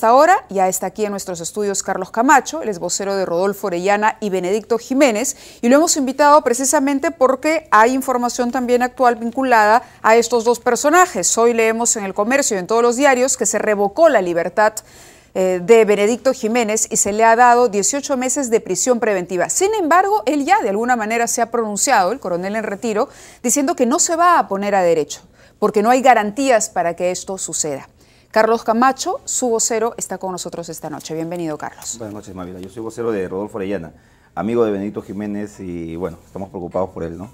esta hora ya está aquí en nuestros estudios Carlos Camacho, él es vocero de Rodolfo Orellana y Benedicto Jiménez, y lo hemos invitado precisamente porque hay información también actual vinculada a estos dos personajes. Hoy leemos en El Comercio y en todos los diarios que se revocó la libertad de Benedicto Jiménez y se le ha dado 18 meses de prisión preventiva. Sin embargo, él ya de alguna manera se ha pronunciado, el coronel en retiro, diciendo que no se va a poner a derecho, porque no hay garantías para que esto suceda. Carlos Camacho, su vocero, está con nosotros esta noche. Bienvenido, Carlos. Buenas noches, Mávila. Yo soy vocero de Rodolfo Orellana, amigo de Benedicto Jiménez y, bueno, estamos preocupados por él, ¿no?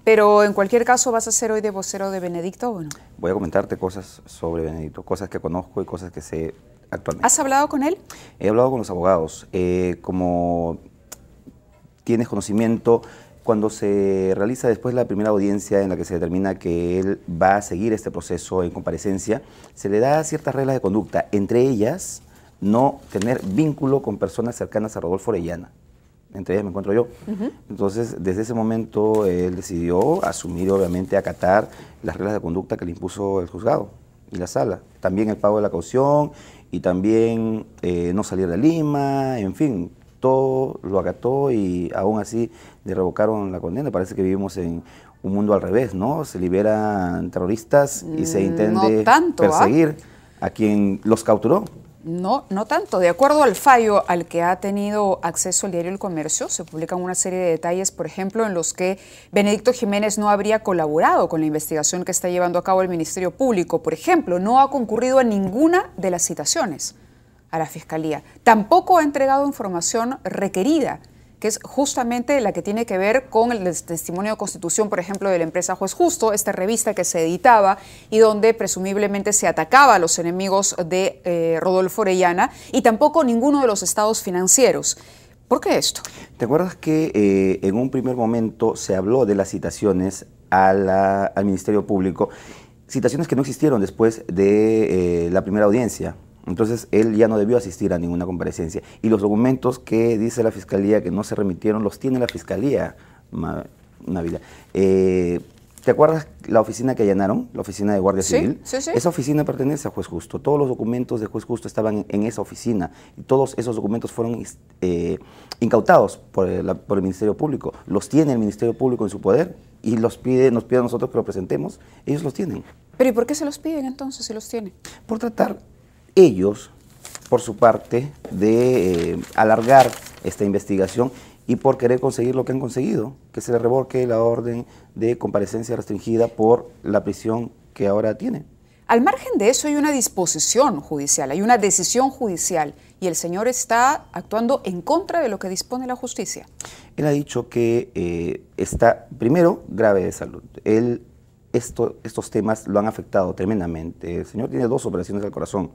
Pero, en cualquier caso, ¿vas a ser hoy de vocero de Benedicto o no? Voy a comentarte cosas sobre Benedicto, cosas que conozco y cosas que sé actualmente. ¿Has hablado con él? He hablado con los abogados. Como tienes conocimiento, cuando se realiza después la primera audiencia en la que se determina que él va a seguir este proceso en comparecencia, se le da ciertas reglas de conducta, entre ellas no tener vínculo con personas cercanas a Rodolfo Orellana. Entre ellas me encuentro yo. Entonces, desde ese momento, él decidió asumir, obviamente, acatar las reglas de conducta que le impuso el juzgado y la sala. También el pago de la caución y también no salir de Lima, en fin, todo lo acató y aún así le revocaron la condena. Parece que vivimos en un mundo al revés, ¿no? Se liberan terroristas y se intende perseguir a quien los capturó. No, no tanto. De acuerdo al fallo al que ha tenido acceso el diario El Comercio, se publican una serie de detalles, por ejemplo, en los que Benedicto Jiménez no habría colaborado con la investigación que está llevando a cabo el Ministerio Público. Por ejemplo, no ha concurrido a ninguna de las citaciones a la Fiscalía. Tampoco ha entregado información requerida, que es justamente la que tiene que ver con el testimonio de constitución, por ejemplo, de la empresa Juez Justo, esta revista que se editaba y donde presumiblemente se atacaba a los enemigos de Rodolfo Orellana, y tampoco ninguno de los estados financieros. ¿Por qué esto? ¿Te acuerdas que en un primer momento se habló de las citaciones al Ministerio Público? Citaciones que no existieron después de la primera audiencia. Entonces, él ya no debió asistir a ninguna comparecencia. Y los documentos que dice la Fiscalía que no se remitieron, los tiene la Fiscalía, Mávila. ¿Te acuerdas la oficina que allanaron? La oficina de Guardia Civil. Sí. Esa oficina pertenece a Juez Justo. Todos los documentos de Juez Justo estaban en esa oficina. Y todos esos documentos fueron incautados por el Ministerio Público. Los tiene el Ministerio Público en su poder y nos pide a nosotros que lo presentemos. Ellos los tienen. ¿Pero y por qué se los piden entonces si los tienen? Por tratar ellos, por su parte, de alargar esta investigación y por querer conseguir lo que han conseguido, que se le revoque la orden de comparecencia restringida por la prisión que ahora tiene. Al margen de eso hay una disposición judicial, hay una decisión judicial, y el señor está actuando en contra de lo que dispone la justicia. Él ha dicho que está, primero, grave de salud. Estos temas lo han afectado tremendamente. El señor tiene 2 operaciones al corazón.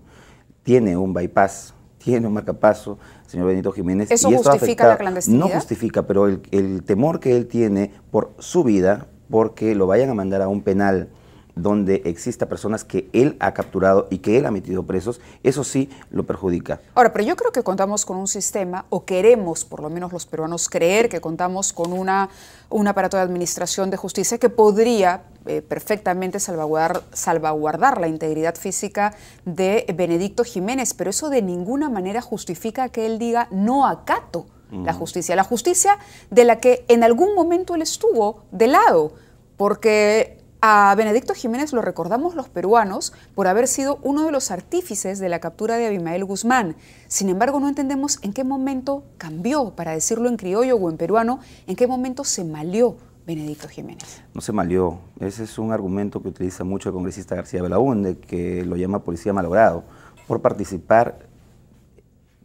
Tiene un bypass, tiene un marcapaso, señor Benedicto Jiménez. ¿Eso justifica la clandestinidad? No justifica, pero el temor que él tiene por su vida, porque lo vayan a mandar a un penal donde exista personas que él ha capturado y que él ha metido presos, eso sí lo perjudica. Ahora, pero yo creo que contamos con un sistema, o queremos, por lo menos los peruanos, creer que contamos con un aparato de administración de justicia que podría perfectamente salvaguardar la integridad física de Benedicto Jiménez, pero eso de ninguna manera justifica que él diga no acato la justicia de la que en algún momento él estuvo de lado, porque a Benedicto Jiménez lo recordamos los peruanos por haber sido uno de los artífices de la captura de Abimael Guzmán. Sin embargo, no entendemos en qué momento cambió, para decirlo en criollo o en peruano, en qué momento se maleó Benedicto Jiménez. No se maleó. Ese es un argumento que utiliza mucho el congresista García Belaúnde, que lo llama policía malogrado, por participar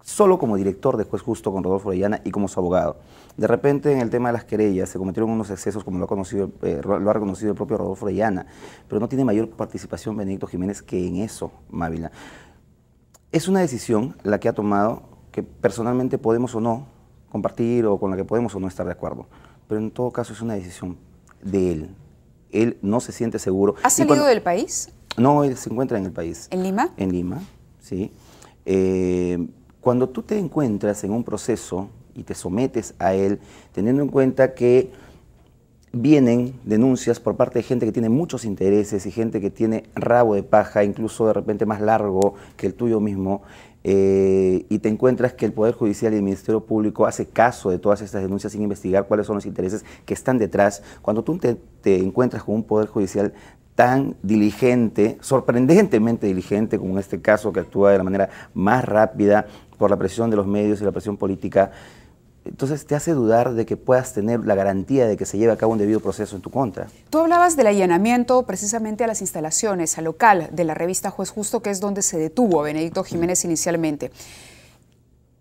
solo como director de Juez Justo con Rodolfo Orellana y como su abogado. De repente, en el tema de las querellas, se cometieron unos excesos, como lo ha reconocido el propio Rodolfo Orellana, pero no tiene mayor participación Benedicto Jiménez que en eso, Mávila. Es una decisión la que ha tomado, que personalmente podemos o no compartir, o con la que podemos o no estar de acuerdo, pero en todo caso es una decisión de él. Él no se siente seguro. ¿Ha salido del país? No, él se encuentra en el país. ¿En Lima? En Lima, sí. Cuando tú te encuentras en un proceso y te sometes a él, teniendo en cuenta que vienen denuncias por parte de gente que tiene muchos intereses y gente que tiene rabo de paja, incluso de repente más largo que el tuyo mismo, y te encuentras que el Poder Judicial y el Ministerio Público hace caso de todas estas denuncias sin investigar cuáles son los intereses que están detrás. Cuando tú te encuentras con un Poder Judicial tan diligente, sorprendentemente diligente, como en este caso, que actúa de la manera más rápida por la presión de los medios y la presión política, entonces te hace dudar de que puedas tener la garantía de que se lleve a cabo un debido proceso en tu contra. Tú hablabas del allanamiento precisamente a las instalaciones, al local de la revista Juez Justo, que es donde se detuvo a Benedicto Jiménez inicialmente.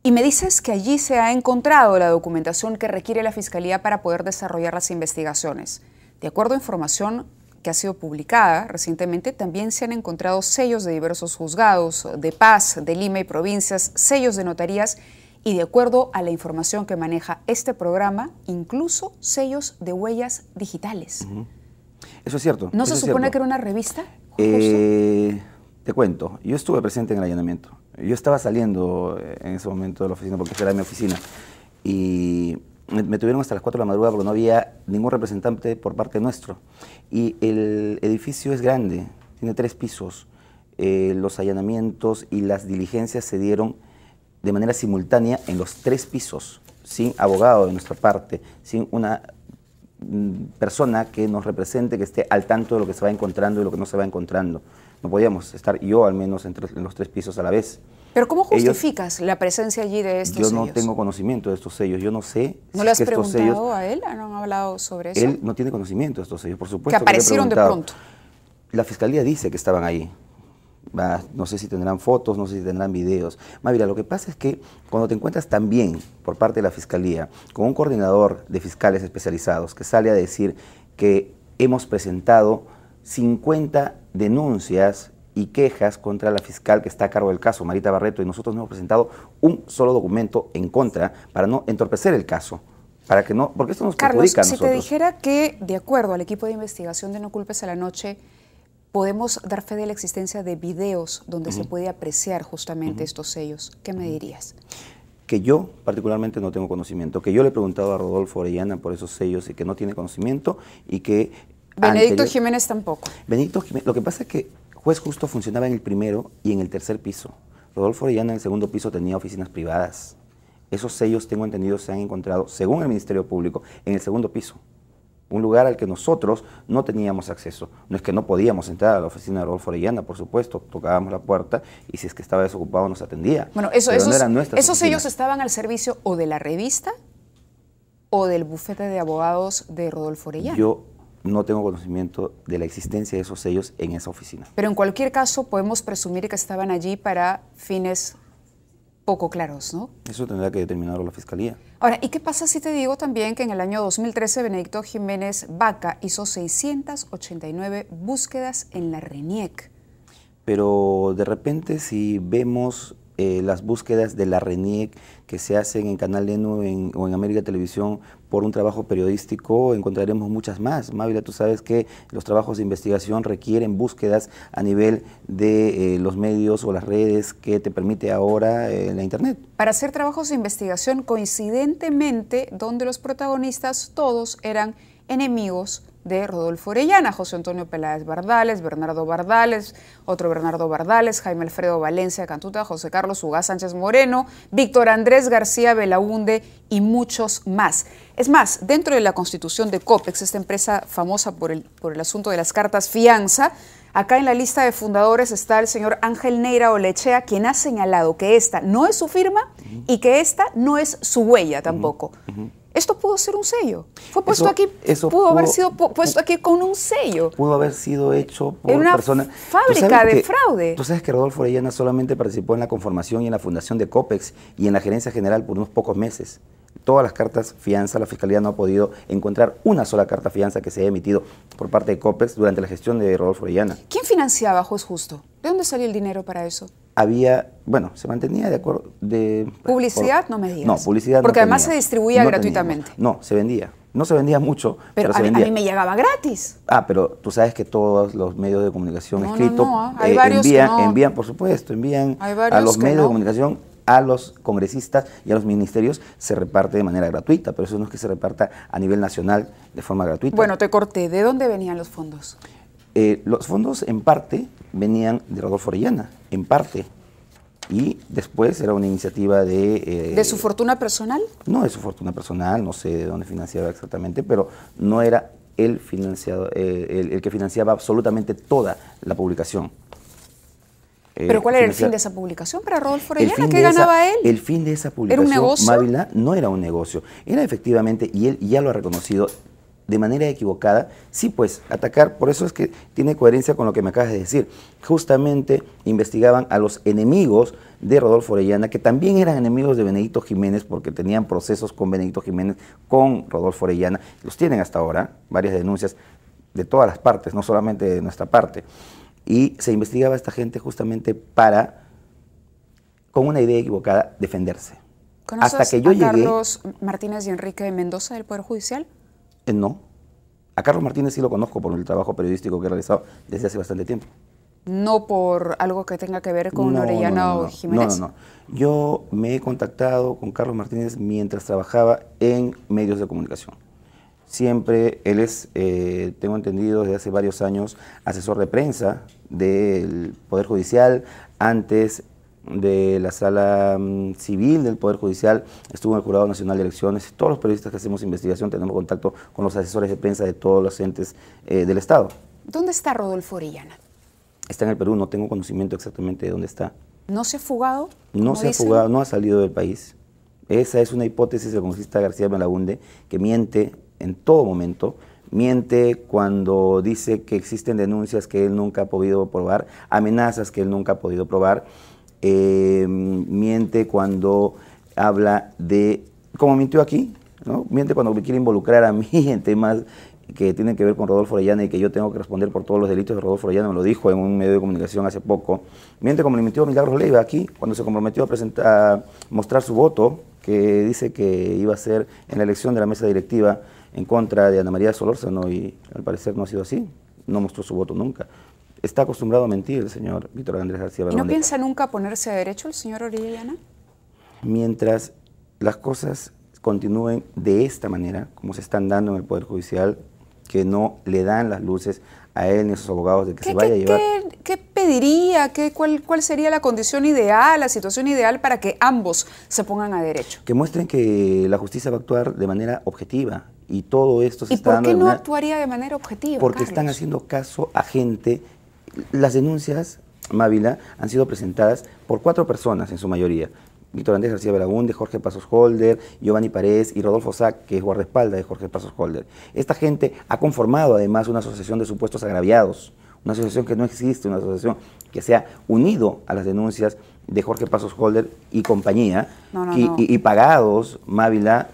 Y me dices que allí se ha encontrado la documentación que requiere la Fiscalía para poder desarrollar las investigaciones. De acuerdo a información que ha sido publicada recientemente, también se han encontrado sellos de diversos juzgados, de paz, de Lima y provincias, sellos de notarías, y de acuerdo a la información que maneja este programa, incluso sellos de huellas digitales. Eso es cierto. ¿No se supone que era una revista? Te cuento, yo estuve presente en el allanamiento. Yo estaba saliendo en ese momento de la oficina, porque esa era mi oficina, y me tuvieron hasta las 4 de la madrugada porque no había ningún representante por parte nuestro. Y el edificio es grande, tiene 3 pisos. Los allanamientos y las diligencias se dieron de manera simultánea en los 3 pisos, sin abogado de nuestra parte, sin una persona que nos represente, que esté al tanto de lo que se va encontrando y lo que no se va encontrando. No podíamos estar yo al menos en los 3 pisos a la vez. ¿Pero cómo justificas la presencia allí de estos sellos? Yo no tengo conocimiento de estos sellos, yo no sé. ¿No le has preguntado a él? ¿No han hablado sobre eso? Él no tiene conocimiento de estos sellos, por supuesto. Que aparecieron de pronto. La Fiscalía dice que estaban ahí. No sé si tendrán fotos, no sé si tendrán videos. Mira, lo que pasa es que cuando te encuentras también por parte de la Fiscalía con un coordinador de fiscales especializados que sale a decir que hemos presentado 50 denuncias y quejas contra la fiscal que está a cargo del caso, Marita Barreto, y nosotros no hemos presentado un solo documento en contra para no entorpecer el caso. Para que no, porque esto nos perjudica a nosotros. Carlos, si te dijera que, de acuerdo al equipo de investigación de No Culpes a la Noche, podemos dar fe de la existencia de videos donde se puede apreciar justamente estos sellos, ¿qué me dirías? Que yo particularmente no tengo conocimiento, que yo le he preguntado a Rodolfo Orellana por esos sellos y que no tiene conocimiento y que... Benedicto Jiménez tampoco. Benedicto Jiménez, lo que pasa es que Juez Justo funcionaba en el primero y en el tercer piso. Rodolfo Orellana en el segundo piso tenía oficinas privadas. Esos sellos, tengo entendido, se han encontrado, según el Ministerio Público, en el segundo piso. Un lugar al que nosotros no teníamos acceso. No es que no podíamos entrar a la oficina de Rodolfo Orellana, por supuesto, tocábamos la puerta y si es que estaba desocupado nos atendía. Bueno, esos sellos estaban al servicio o de la revista o del bufete de abogados de Rodolfo Orellana. Yo no tengo conocimiento de la existencia de esos sellos en esa oficina. Pero en cualquier caso podemos presumir que estaban allí para fines poco claros, ¿no? Eso tendrá que determinarlo la Fiscalía. Ahora, ¿y qué pasa si te digo también que en el año 2013 Benedicto Jiménez Vaca hizo 689 búsquedas en la RENIEC? Pero de repente si vemos las búsquedas de la RENIEC que se hacen en Canal Eno o en América Televisión por un trabajo periodístico, encontraremos muchas más. Mávila, tú sabes que los trabajos de investigación requieren búsquedas a nivel de los medios o las redes que te permite ahora la Internet. Para hacer trabajos de investigación, coincidentemente, donde los protagonistas todos eran enemigos de Rodolfo Orellana, José Antonio Peláez Bardales, Bernardo Bardales, otro Bernardo Bardales, Jaime Alfredo Valencia Cantuta, José Carlos Ugaz Sánchez Moreno, Víctor Andrés García Belaúnde y muchos más. Es más, dentro de la constitución de COPEX, esta empresa famosa por el asunto de las cartas fianza, acá en la lista de fundadores está el señor Ángel Neira Olechea, quien ha señalado que esta no es su firma y que esta no es su huella tampoco. Esto pudo ser un sello. Fue puesto aquí, pudo haber sido puesto aquí con un sello. Pudo haber sido hecho por personas. Una fábrica de fraude. Tú sabes que Rodolfo Orellana solamente participó en la conformación y en la fundación de COPEX y en la gerencia general por unos pocos meses. Todas las cartas fianza, la Fiscalía no ha podido encontrar una sola carta fianza que se haya emitido por parte de COPEX durante la gestión de Rodolfo Orellana. ¿Quién financiaba a Juez Justo? ¿De dónde salía el dinero para eso? Había, bueno, se mantenía de acuerdo de... ¿Publicidad? No me digas. No, publicidad porque no además tenía, se distribuía no gratuitamente. No, se vendía. No se vendía mucho, pero se vendía. A mí me llegaba gratis. Pero tú sabes que todos los medios de comunicación escritos hay varios envían, por supuesto, envían a los medios de comunicación a los congresistas y a los ministerios se reparte de manera gratuita, pero eso no es que se reparta a nivel nacional de forma gratuita. Bueno, te corté. ¿De dónde venían los fondos? Los fondos en parte venían de Rodolfo Orellana, en parte. Y después era una iniciativa de... ¿De su fortuna personal? No de su fortuna personal, no sé de dónde financiaba exactamente, pero no era el que financiaba absolutamente toda la publicación. ¿Pero cuál era el fin de esa publicación para Rodolfo Orellana? ¿Qué ganaba él? El fin de esa publicación, ¿Era un negocio? Mávila, no era un negocio. Era efectivamente, y él ya lo ha reconocido, de manera equivocada, sí, pues, atacar, por eso es que tiene coherencia con lo que me acabas de decir. Justamente investigaban a los enemigos de Rodolfo Orellana, que también eran enemigos de Benedicto Jiménez, porque tenían procesos con Benedicto Jiménez, con Rodolfo Orellana. Los tienen hasta ahora, varias denuncias de todas las partes, no solamente de nuestra parte. Y se investigaba a esta gente justamente para, con una idea equivocada, defenderse. ¿Conoces hasta que yo llegué, Carlos Martínez y Enrique Mendoza del Poder Judicial? No. A Carlos Martínez sí lo conozco por el trabajo periodístico que he realizado desde hace bastante tiempo. ¿No por algo que tenga que ver con Orellana o Jiménez? No. Yo me he contactado con Carlos Martínez mientras trabajaba en medios de comunicación. Siempre él es, tengo entendido, desde hace varios años, asesor de prensa del Poder Judicial. Antes de la Sala Civil del Poder Judicial, estuvo en el Jurado Nacional de Elecciones. Todos los periodistas que hacemos investigación tenemos contacto con los asesores de prensa de todos los entes del Estado. ¿Dónde está Rodolfo Orellana? Está en el Perú, no tengo conocimiento exactamente de dónde está. ¿No se ha fugado? No se ha fugado, no ha salido del país. Esa es una hipótesis del congresista García Belaúnde, que miente en todo momento. Miente cuando dice que existen denuncias que él nunca ha podido probar, amenazas que él nunca ha podido probar. Miente cuando habla de, como mintió aquí, ¿no? Miente cuando me quiere involucrar a mí en temas que tienen que ver con Rodolfo Orellana y que yo tengo que responder por todos los delitos de Rodolfo Orellana, me lo dijo en un medio de comunicación hace poco. Miente como le mintió a Milagros Leiva aquí, cuando se comprometió a mostrar su voto, que dice que iba a ser en la elección de la mesa directiva en contra de Ana María Solórzano, y al parecer no ha sido así, no mostró su voto nunca. Está acostumbrado a mentir el señor Víctor Andrés García Belaúnde. ¿Y no piensa nunca ponerse a derecho el señor Orellana? Mientras las cosas continúen de esta manera, como se están dando en el Poder Judicial, que no le dan las luces a él ni a sus abogados de que se vaya a llevar... ¿Qué pediría? ¿Cuál sería la condición ideal, la situación ideal para que ambos se pongan a derecho? Que muestren que la justicia va a actuar de manera objetiva, y todo esto se está dando... ¿Y por qué no actuaría de manera objetiva, Porque Carlos? están haciendo caso a gente. Las denuncias, Mávila, han sido presentadas por 4 personas en su mayoría. Víctor Andrés García Belaúnde, Jorge Pasos Holder, Giovanni Paredes y Rodolfo Sack, que es guardaespaldas de Jorge Pasos Holder. Esta gente ha conformado además una asociación de supuestos agraviados, una asociación que no existe, una asociación que se ha unido a las denuncias de Jorge Pasos Holder y compañía, y pagados, Mávila,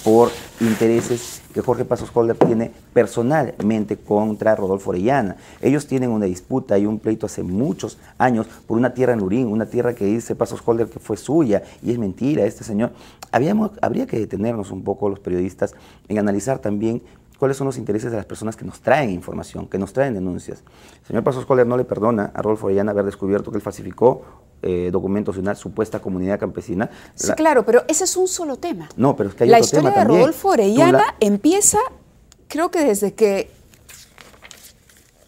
por intereses que Jorge Pasos Holder tiene personalmente contra Rodolfo Orellana. Ellos tienen una disputa y un pleito hace muchos años por una tierra en Lurín, una tierra que dice Pasos Holder que fue suya, y es mentira, este señor. Habría que detenernos un poco los periodistas en analizar también cuáles son los intereses de las personas que nos traen información, que nos traen denuncias. El señor Pasos Holder no le perdona a Rodolfo Orellana haber descubierto que él falsificó documentos de una supuesta comunidad campesina. Sí, claro, pero ese es un solo tema. No, pero es que hay la otro tema historia de Rodolfo Orellana empieza, creo que desde que...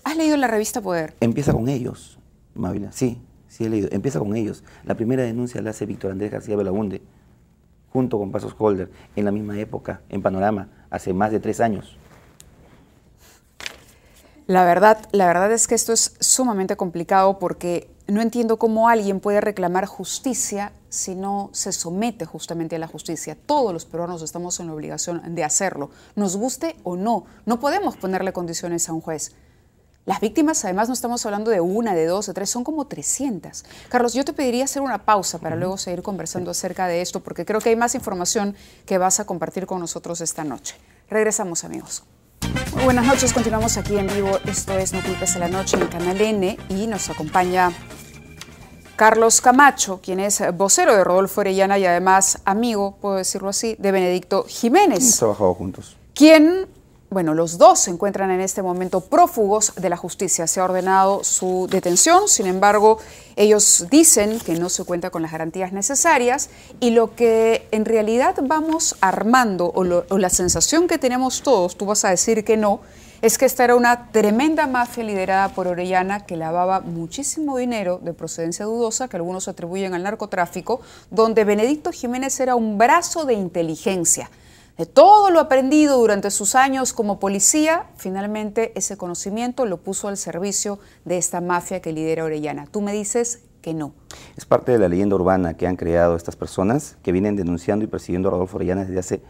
¿Has leído la revista Poder? Empieza con ellos, Mávila. Sí he leído. Empieza con ellos. La primera denuncia la hace Víctor Andrés García Belaúnde, junto con Pasos Holder, en la misma época, en Panorama, hace más de 3 años. La verdad es que esto es sumamente complicado, porque no entiendo cómo alguien puede reclamar justicia si no se somete justamente a la justicia. Todos los peruanos estamos en la obligación de hacerlo, nos guste o no. No podemos ponerle condiciones a un juez. Las víctimas, además, no estamos hablando de 1, de 2, de 3, son como 300. Carlos, yo te pediría hacer una pausa para luego seguir conversando acerca de esto, porque creo que hay más información que vas a compartir con nosotros esta noche. Regresamos, amigos. Muy buenas noches, continuamos aquí en vivo. Esto es No Culpes a la Noche en Canal N, y nos acompaña Carlos Camacho, quien es vocero de Rodolfo Orellana y además amigo, puedo decirlo así, de Benedicto Jiménez. Hemos trabajado juntos. Quien Bueno, los dos se encuentran en este momento prófugos de la justicia. Se ha ordenado su detención, sin embargo, ellos dicen que no se cuenta con las garantías necesarias y lo que en realidad vamos armando, o la sensación que tenemos todos, tú vas a decir que no, es que esta era una tremenda mafia liderada por Orellana que lavaba muchísimo dinero de procedencia dudosa, que algunos atribuyen al narcotráfico, donde Benedicto Jiménez era un brazo de inteligencia. De todo lo aprendido durante sus años como policía, finalmente ese conocimiento lo puso al servicio de esta mafia que lidera Orellana. Tú me dices que no. Es parte de la leyenda urbana que han creado estas personas que vienen denunciando y persiguiendo a Rodolfo Orellana desde hace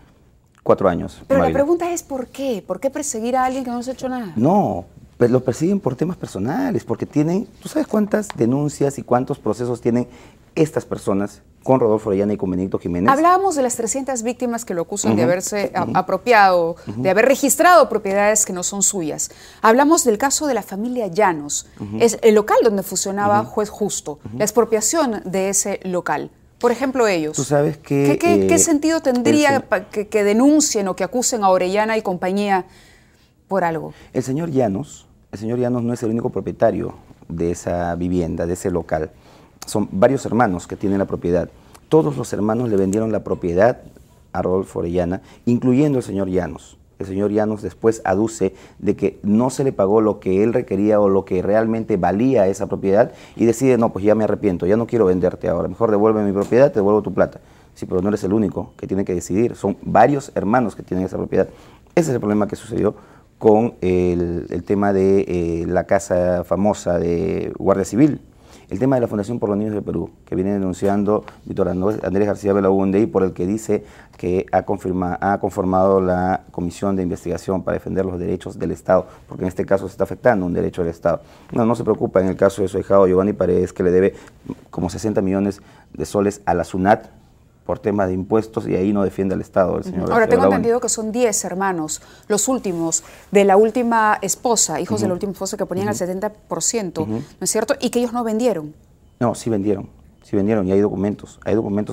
4 años. Pero Mávila. la pregunta es ¿por qué? ¿Por qué perseguir a alguien que no se ha hecho nada? No, pues lo persiguen por temas personales, porque tienen, ¿tú sabes cuántas denuncias y cuántos procesos tienen estas personas con Rodolfo Orellana y con Benedicto Jiménez? Hablábamos de las 300 víctimas que lo acusan de haberse apropiado, de haber registrado propiedades que no son suyas. Hablamos del caso de la familia Llanos, es el local donde funcionaba Juez Justo, la expropiación de ese local. Por ejemplo, ellos. Tú sabes que... ¿Qué sentido tendría que denuncien o que acusen a Orellana y compañía por algo? El señor Llanos no es el único propietario de esa vivienda, de ese local. Son varios hermanos que tienen la propiedad. Todos los hermanos le vendieron la propiedad a Rodolfo Orellana, incluyendo el señor Llanos. El señor Llanos después aduce de que no se le pagó lo que él requería o lo que realmente valía esa propiedad y decide, no, pues ya me arrepiento, ya no quiero venderte ahora, mejor devuelve mi propiedad, te devuelvo tu plata. Sí, pero no eres el único que tiene que decidir, son varios hermanos que tienen esa propiedad. Ese es el problema que sucedió con el tema de la casa famosa de Guardia Civil. El tema de la Fundación por los Niños del Perú, que viene denunciando Víctor Andrés García Belaúnde y por el que dice que ha conformado la Comisión de Investigación para defender los derechos del Estado, porque en este caso se está afectando un derecho del Estado. No se preocupa en el caso de su ahijado Giovanni Paredes, que le debe como 60 millones de soles a la SUNAT por temas de impuestos y ahí no defiende al Estado el señor. Ahora, tengo entendido que son 10 hermanos, los últimos, de la última esposa, hijos de la última esposa que ponían al 70%, ¿no es cierto? Y que ellos no vendieron. No, sí vendieron y hay documentos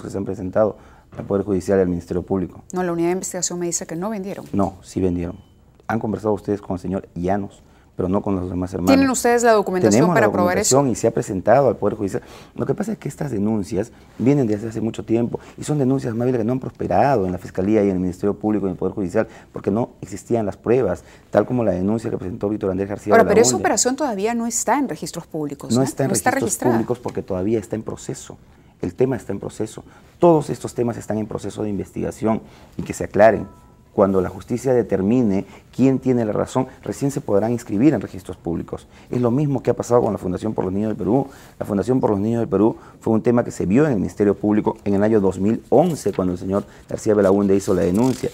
que se han presentado al Poder Judicial y al Ministerio Público. No, la unidad de investigación me dice que no vendieron. No, sí vendieron. Han conversado ustedes con el señor Llanos, pero no con los demás hermanos. ¿Tienen ustedes la documentación para probar eso? Y se ha presentado al Poder Judicial. Lo que pasa es que estas denuncias vienen desde hace mucho tiempo y son denuncias, Mávila, que no han prosperado en la Fiscalía y en el Ministerio Público y en el Poder Judicial porque no existían las pruebas, tal como la denuncia que presentó Víctor Andrés García Belaúnde. Ahora, pero esa operación todavía no está en registros públicos, ¿no? No está en registros públicos porque todavía está en proceso. El tema está en proceso. Todos estos temas están en proceso de investigación y que se aclaren. Cuando la justicia determine quién tiene la razón, recién se podrán inscribir en registros públicos. Es lo mismo que ha pasado con la Fundación por los Niños del Perú. La Fundación por los Niños del Perú fue un tema que se vio en el Ministerio Público en el año 2011, cuando el señor García Belaúnde hizo la denuncia.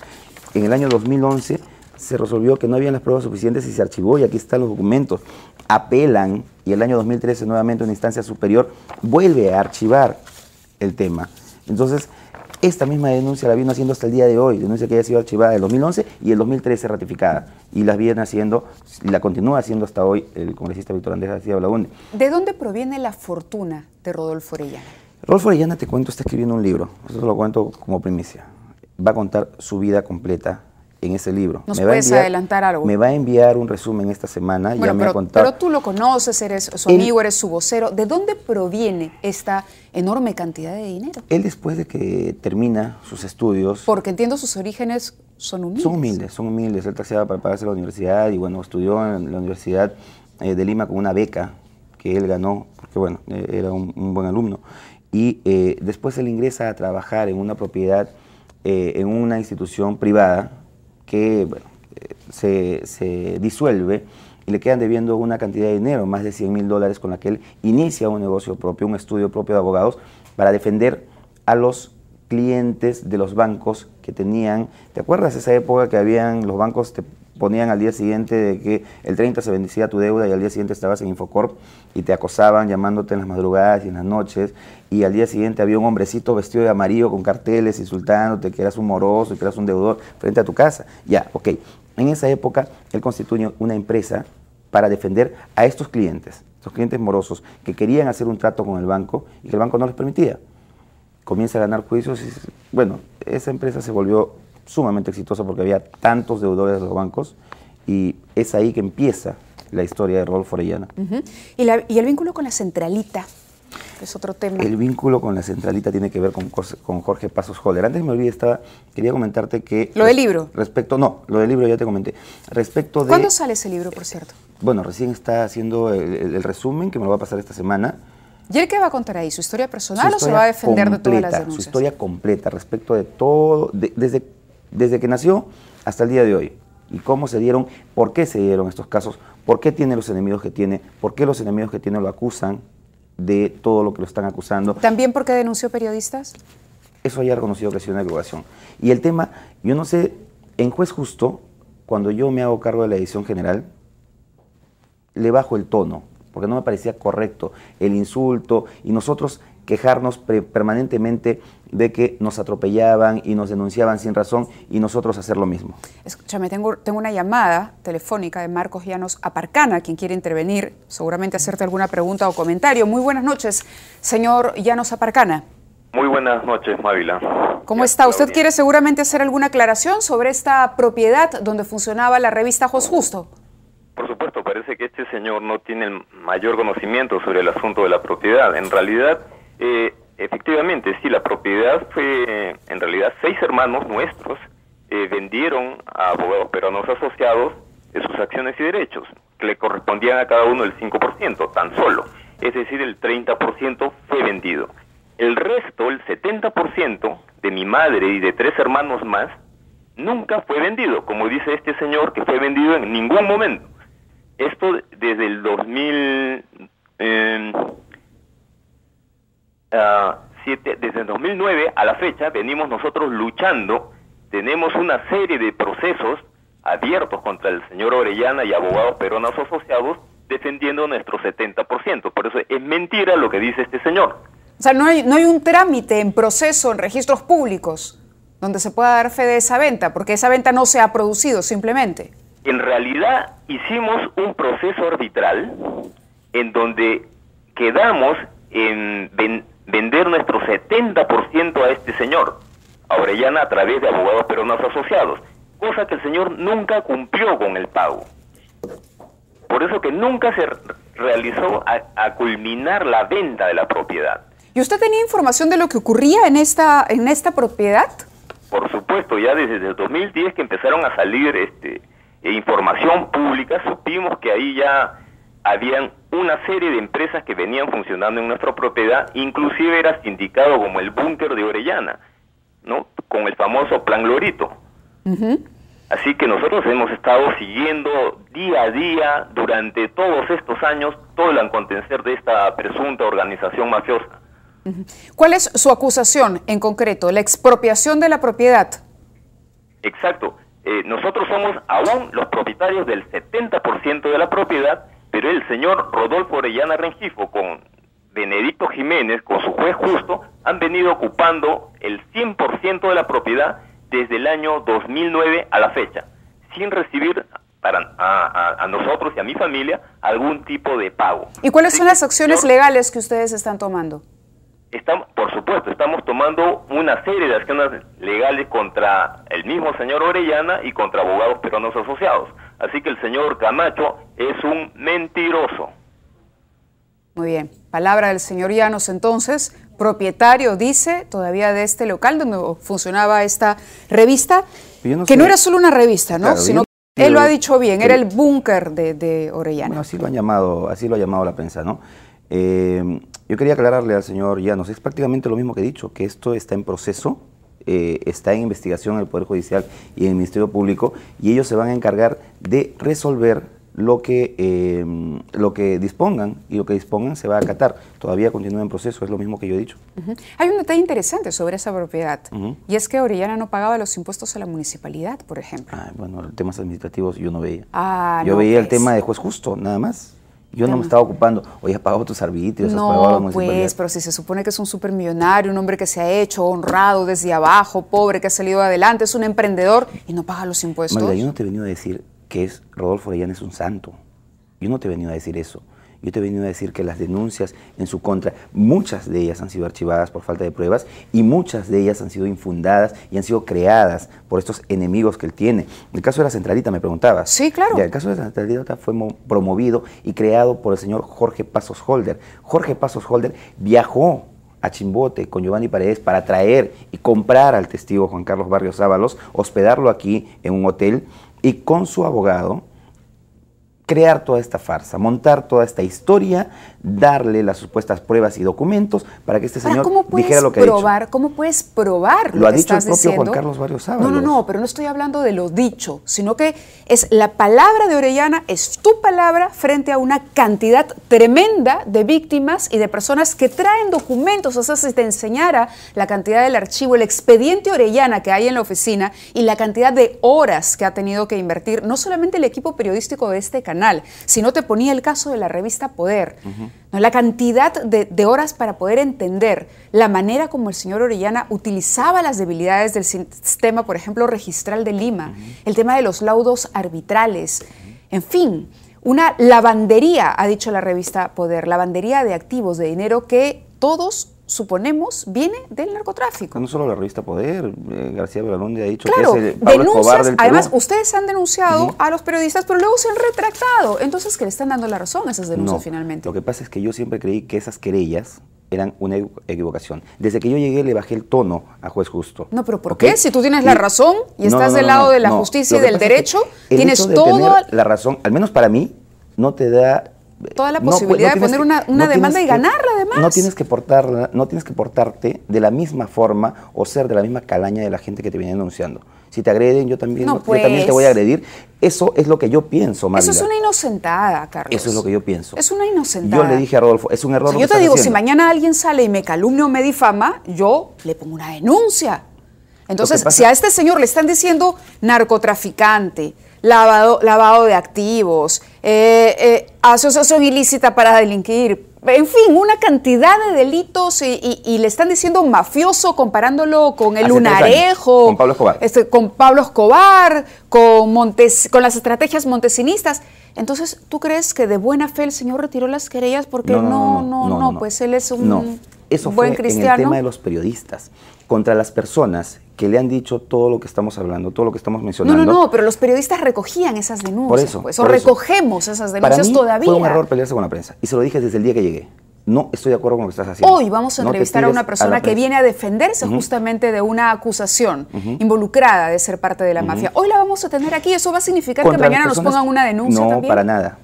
En el año 2011 se resolvió que no habían las pruebas suficientes y se archivó, y aquí están los documentos. Apelan, y el año 2013 nuevamente una instancia superior vuelve a archivar el tema. Entonces, esta misma denuncia la vino haciendo hasta el día de hoy, denuncia que haya sido archivada en el 2011 y el 2013 ratificada, y la viene haciendo, y la continúa haciendo hasta hoy el congresista Víctor Andrés García Belaúnde. ¿De dónde proviene la fortuna de Rodolfo Orellana? Rodolfo Orellana, te cuento, está escribiendo un libro, eso te lo cuento como primicia. Va a contar su vida completa en ese libro. ¿Nos puedes adelantar algo? Me va a enviar un resumen esta semana. Bueno, ya me ha contado. Pero tú lo conoces, eres su amigo, eres su vocero. ¿De dónde proviene esta enorme cantidad de dinero? Él, después de que termina sus estudios... Porque entiendo sus orígenes son humildes. Son humildes. Él taxeaba para pagarse la universidad y bueno, estudió en la Universidad de Lima con una beca que él ganó, porque bueno, era un buen alumno. Y después él ingresa a trabajar en una propiedad, en una institución privada, que bueno, se disuelve y le quedan debiendo una cantidad de dinero, más de $100.000, con la que él inicia un negocio propio, un estudio propio de abogados para defender a los clientes de los bancos que tenían. ¿Te acuerdas esa época que habían los bancos te ponían al día siguiente de que el 30 se vencía tu deuda y al día siguiente estabas en Infocorp y te acosaban llamándote en las madrugadas y en las noches, y al día siguiente había un hombrecito vestido de amarillo con carteles insultándote que eras un moroso y que eras un deudor frente a tu casa? Ya, ok. En esa época él constituyó una empresa para defender a estos clientes morosos que querían hacer un trato con el banco y que el banco no les permitía. Comienza a ganar juicios y bueno, esa empresa se volvió sumamente exitosa porque había tantos deudores de los bancos y es ahí que empieza la historia de Rodolfo Orellana. ¿Y el vínculo con la centralita? Es otro tema. El vínculo con la centralita tiene que ver con Jorge Pasos Joller. Antes me olvidé, quería comentarte que... ¿Lo del libro? Lo del libro ya te comenté. Respecto de... ¿Cuándo sale ese libro, por cierto? Bueno, recién está haciendo el resumen, que me lo va a pasar esta semana. ¿Y él qué va a contar ahí? ¿Su historia personal o se va a defender de todas las denuncias? Su historia completa respecto de todo, desde que nació hasta el día de hoy. Y cómo se dieron, por qué se dieron estos casos, por qué tiene los enemigos que tiene, por qué los enemigos que tiene lo acusan de todo lo que lo están acusando. ¿También porque denunció periodistas? Eso ya ha reconocido que ha sido una equivocación. Y el tema, yo no sé, en Juez Justo, cuando yo me hago cargo de la edición general, le bajo el tono, porque no me parecía correcto el insulto y nosotros quejarnos permanentemente de que nos atropellaban y nos denunciaban sin razón y nosotros hacer lo mismo. Escúchame, tengo una llamada telefónica de Marcos Llanos Aparcana, quien quiere intervenir, seguramente hacerte alguna pregunta o comentario. Muy buenas noches, señor Llanos Aparcana. Muy buenas noches, Mávila. ¿Cómo está? ¿Usted quiere seguramente hacer alguna aclaración sobre esta propiedad donde funcionaba la revista Juez Justo? Por supuesto, parece que este señor no tiene el mayor conocimiento sobre el asunto de la propiedad. En realidad, efectivamente, sí, la propiedad fue, en realidad, 6 hermanos nuestros vendieron a abogados peruanos asociados sus acciones y derechos, que le correspondían a cada uno el 5%, tan solo. Es decir, el 30% fue vendido. El resto, el 70% de mi madre y de 3 hermanos más, nunca fue vendido, como dice este señor, que fue vendido en ningún momento. Esto desde el desde el 2009 a la fecha venimos nosotros luchando. Tenemos una serie de procesos abiertos contra el señor Orellana y abogados peruanos asociados defendiendo nuestro 70%. Por eso es mentira lo que dice este señor. O sea, no hay un trámite en proceso en registros públicos donde se pueda dar fe de esa venta, porque esa venta no se ha producido simplemente. En realidad hicimos un proceso arbitral en donde quedamos en vender nuestro 70% a este señor, a Orellana, a través de abogados peruanos asociados, cosa que el señor nunca cumplió con el pago. Por eso que nunca se realizó a culminar la venta de la propiedad. ¿Y usted tenía información de lo que ocurría en esta propiedad? Por supuesto, ya desde el 2010 que empezaron a salir información pública, supimos que ahí ya habían una serie de empresas que venían funcionando en nuestra propiedad, inclusive era sindicado como el búnker de Orellana, ¿no? Con el famoso Plan Lorito. Así que nosotros hemos estado siguiendo día a día durante todos estos años todo el acontecer de esta presunta organización mafiosa. ¿Cuál es su acusación en concreto? ¿La expropiación de la propiedad? Exacto. Nosotros somos aún los propietarios del 70% de la propiedad, pero el señor Rodolfo Orellana Rengifo con Benedicto Jiménez, con su juez justo, han venido ocupando el 100% de la propiedad desde el año 2009 a la fecha, sin recibir a nosotros y a mi familia algún tipo de pago. ¿Y cuáles son las acciones legales que ustedes están tomando? Por supuesto, estamos tomando una serie de acciones legales contra el mismo señor Orellana y contra abogados peruanos asociados. Así que el señor Camacho es un mentiroso. Muy bien. Palabra del señor Llanos, entonces, propietario, dice, todavía de este local donde funcionaba esta revista, que no era solo una revista, ¿no? Claro, sino que él lo ha dicho bien, era el búnker de Orellana. Bueno, así lo ha llamado la prensa, ¿no? Yo quería aclararle al señor Llanos, es prácticamente lo mismo que he dicho, que esto está en proceso, está en investigación en el Poder Judicial y en el Ministerio Público, y ellos se van a encargar de resolver lo que dispongan, y lo que dispongan se va a acatar. Todavía continúa en proceso, es lo mismo que yo he dicho. Hay un detalle interesante sobre esa propiedad, y es que Orellana no pagaba los impuestos a la municipalidad, por ejemplo. Bueno, temas administrativos yo no veía. Yo veía el tema de juez justo, nada más. Yo no me estaba ocupando, oye, has pagado tus arbitrios, has pagado la municipalidad. No, pues, pero si se supone que es un supermillonario, un hombre que se ha hecho honrado desde abajo, pobre, que ha salido adelante, es un emprendedor y no paga los impuestos. Magda, yo no te he venido a decir que Rodolfo Orellana es un santo. Yo no te he venido a decir eso. Yo te he venido a decir que las denuncias en su contra, muchas de ellas han sido archivadas por falta de pruebas y muchas de ellas han sido infundadas y han sido creadas por estos enemigos que él tiene. El caso de la Centralita, me preguntabas. Sí, claro. Ya, el caso de la Centralita fue promovido y creado por el señor Jorge Passos Holder. Jorge Passos Holder viajó a Chimbote con Giovanni Paredes para traer y comprar al testigo Juan Carlos Barrios Ábalos, hospedarlo aquí en un hotel y con su abogado crear toda esta farsa, montar toda esta historia, darle las supuestas pruebas y documentos para que este señor dijera lo que ha dicho. ¿Cómo puedes probar lo ha dicho el propio Juan Carlos Barrios Ábalos? No, pero no estoy hablando de lo dicho, sino que es la palabra de Orellana, es tu palabra frente a una cantidad tremenda de víctimas y de personas que traen documentos. O sea, si te enseñara la cantidad del archivo, el expediente Orellana que hay en la oficina y la cantidad de horas que ha tenido que invertir, no solamente el equipo periodístico de este canal, sino te ponía el caso de la revista Poder. ¿No? La cantidad de horas para poder entender la manera como el señor Orellana utilizaba las debilidades del sistema, por ejemplo, registral de Lima, el tema de los laudos arbitrales, en fin, una lavandería, ha dicho la revista Poder, lavandería de activos, de dinero que todos suponemos viene del narcotráfico. No solo la revista Poder, García Belaunde ha dicho claro, que es el Pablo Escobar del Perú. Además, ustedes han denunciado a los periodistas, pero luego se han retractado. Entonces, ¿qué le están dando la razón a esas denuncias finalmente? Lo que pasa es que yo siempre creí que esas querellas eran una equivocación. Desde que yo llegué le bajé el tono a Juez Justo. No, pero ¿por qué? Si tú tienes la razón y estás del lado de la justicia y del derecho, tienes toda la razón, al menos para mí, no te da toda la posibilidad de poner una demanda y ganarla además. No tienes que portarte de la misma forma o ser de la misma calaña de la gente que te viene denunciando. Si te agreden, yo también te voy a agredir. Eso es lo que yo pienso, Mávila. Eso es una inocentada, Carlos. Eso es lo que yo pienso. Es una inocentada. Yo le dije a Rodolfo, es un error. Yo te digo, si mañana alguien sale y me calumnia o me difama, yo le pongo una denuncia. Entonces, si a este señor le están diciendo narcotraficante, lavado de activos, asociación ilícita para delinquir, en fin, una cantidad de delitos y le están diciendo mafioso comparándolo con el Lunarejo, con Pablo Escobar, con las estrategias montesinistas. Entonces, ¿tú crees que de buena fe el señor retiró las querellas porque no, pues él es un buen cristiano? En el tema de los periodistas, contra las personas que le han dicho todo lo que estamos hablando, todo lo que estamos mencionando. No, pero los periodistas recogían esas denuncias, recogemos esas denuncias para mí todavía. Fue un error pelearse con la prensa, y se lo dije desde el día que llegué. No estoy de acuerdo con lo que estás haciendo. Hoy vamos a entrevistar a una persona que viene a defenderse justamente de una acusación involucrada de ser parte de la mafia. Hoy la vamos a tener aquí. ¿Eso va a significar que mañana nos pongan una denuncia también? No,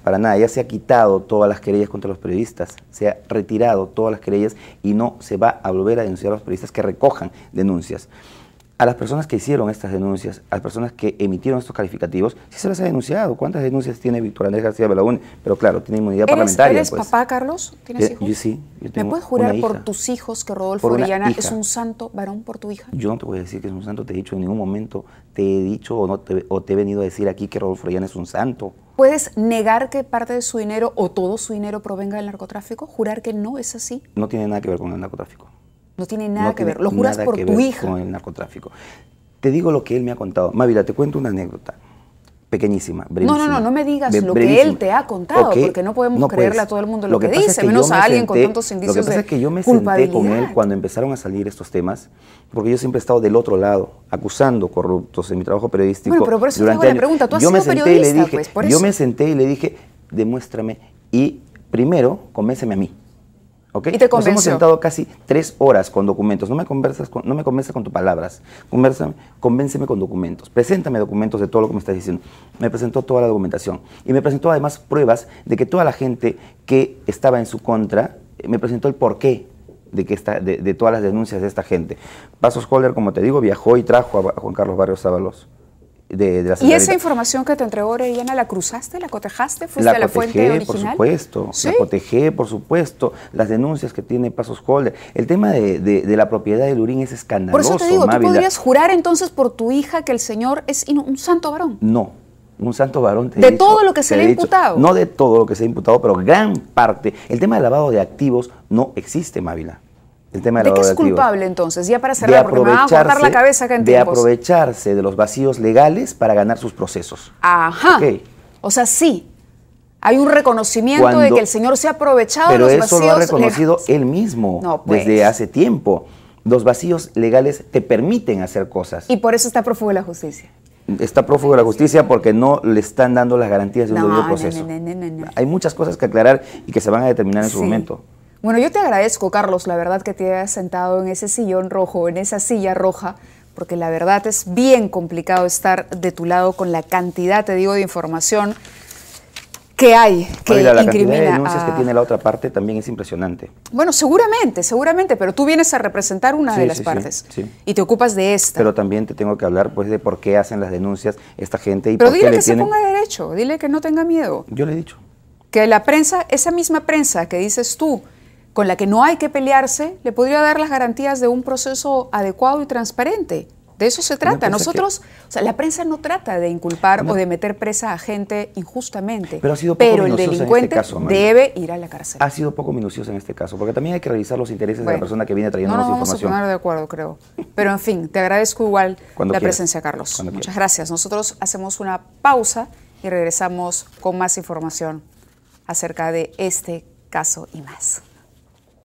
para nada. Ya se ha quitado todas las querellas contra los periodistas. Se ha retirado todas las querellas y no se va a volver a denunciar a los periodistas que recojan denuncias. A las personas que hicieron estas denuncias, a las personas que emitieron estos calificativos, sí se las ha denunciado. ¿Cuántas denuncias tiene Víctor Andrés García Belaunde? Pero claro, tiene inmunidad parlamentaria. ¿Eres papá, Carlos? ¿Tienes hijos? Yo sí. Yo tengo ¿Me puedes jurar una hija. por tus hijos que Rodolfo Orellana es un santo varón por tu hija? Yo no te voy a decir que es un santo. Te he dicho en ningún momento, te he dicho o te he venido a decir aquí que Rodolfo Orellana es un santo. ¿Puedes negar que parte de su dinero o todo su dinero provenga del narcotráfico? ¿Jurar que no es así? No tiene nada que ver con el narcotráfico. No tiene nada que ver. Lo juras por tu hija. Con el narcotráfico. Te digo lo que él me ha contado. Mávila, te cuento una anécdota pequeñísima, brevísima. No me digas lo que él te ha contado, porque no podemos creerle a todo el mundo lo que dice, menos a alguien con tantos indicios de culpabilidad. Lo que pasa es que yo me senté con él cuando empezaron a salir estos temas, porque yo siempre he estado del otro lado, acusando corruptos en mi trabajo periodístico. Bueno, pero por eso te hago la pregunta, tú has sido periodista, pues, por eso. Yo me senté y le dije, demuéstrame y primero convénceme a mí. ¿Okay? Y te convenció. Nos hemos sentado casi 3 horas con documentos. No me convences con tus palabras. Convénceme con documentos. Preséntame documentos de todo lo que me estás diciendo. Me presentó toda la documentación. Y me presentó además pruebas de que toda la gente que estaba en su contra, me presentó el porqué de todas las denuncias de esta gente. Passos Holder, como te digo, viajó y trajo a Juan Carlos Barrios Ábalos. ¿Y esa información que te entregó Orellana, la cruzaste, la cotejaste? ¿Fuiste a la fuente original? Por supuesto, ¿Sí? La cotejé, por supuesto. Las denuncias que tiene Passos Holder. El tema de la propiedad del Lurín es escandaloso, Por eso te digo, Mávila. ¿tú podrías jurar entonces por tu hija que el señor es un santo varón? No, un santo varón. ¿De todo lo que se le ha imputado? No de todo lo que se ha imputado, pero gran parte. El tema del lavado de activos no existe, Mávila. El tema ¿De qué es culpable entonces? Ya para cerrar, porque me va a cortar la cabeza acá en tiempos. De aprovecharse de los vacíos legales para ganar sus procesos. Ajá. Okay. O sea, sí. Hay un reconocimiento de que el señor se ha aprovechado de los vacíos legales. Pero eso lo ha reconocido él mismo desde hace tiempo. Los vacíos legales te permiten hacer cosas. Y por eso está prófugo de la justicia. Está prófugo de la justicia porque no le están dando las garantías de un debido proceso. No. Hay muchas cosas que aclarar y que se van a determinar en su momento. Bueno, yo te agradezco, Carlos, la verdad que te hayas sentado en ese sillón rojo, en esa silla roja, porque la verdad es bien complicado estar de tu lado con la cantidad, te digo, de información que hay, que la incrimina cantidad de denuncias que tiene la otra parte también es impresionante. Bueno, seguramente, pero tú vienes a representar una de las partes y te ocupas de esta. Pero también te tengo que hablar pues de por qué hacen las denuncias esta gente y pero por qué dile que se ponga derecho, dile que no tenga miedo. Yo le he dicho. Que la prensa, esa misma prensa que dices tú, con la que no hay que pelearse, le podría dar las garantías de un proceso adecuado y transparente. De eso se trata. Nosotros, o sea, la prensa no trata de inculpar o de meter presa a gente injustamente, pero el delincuente debe ir a la cárcel. Ha sido poco minucioso en este caso, porque también hay que revisar los intereses de la persona que viene trayendo información. información. No nos vamos a poner de acuerdo, creo. Pero en fin, te agradezco igual la presencia, Carlos. Muchas gracias. Nosotros hacemos una pausa y regresamos con más información acerca de este caso y más.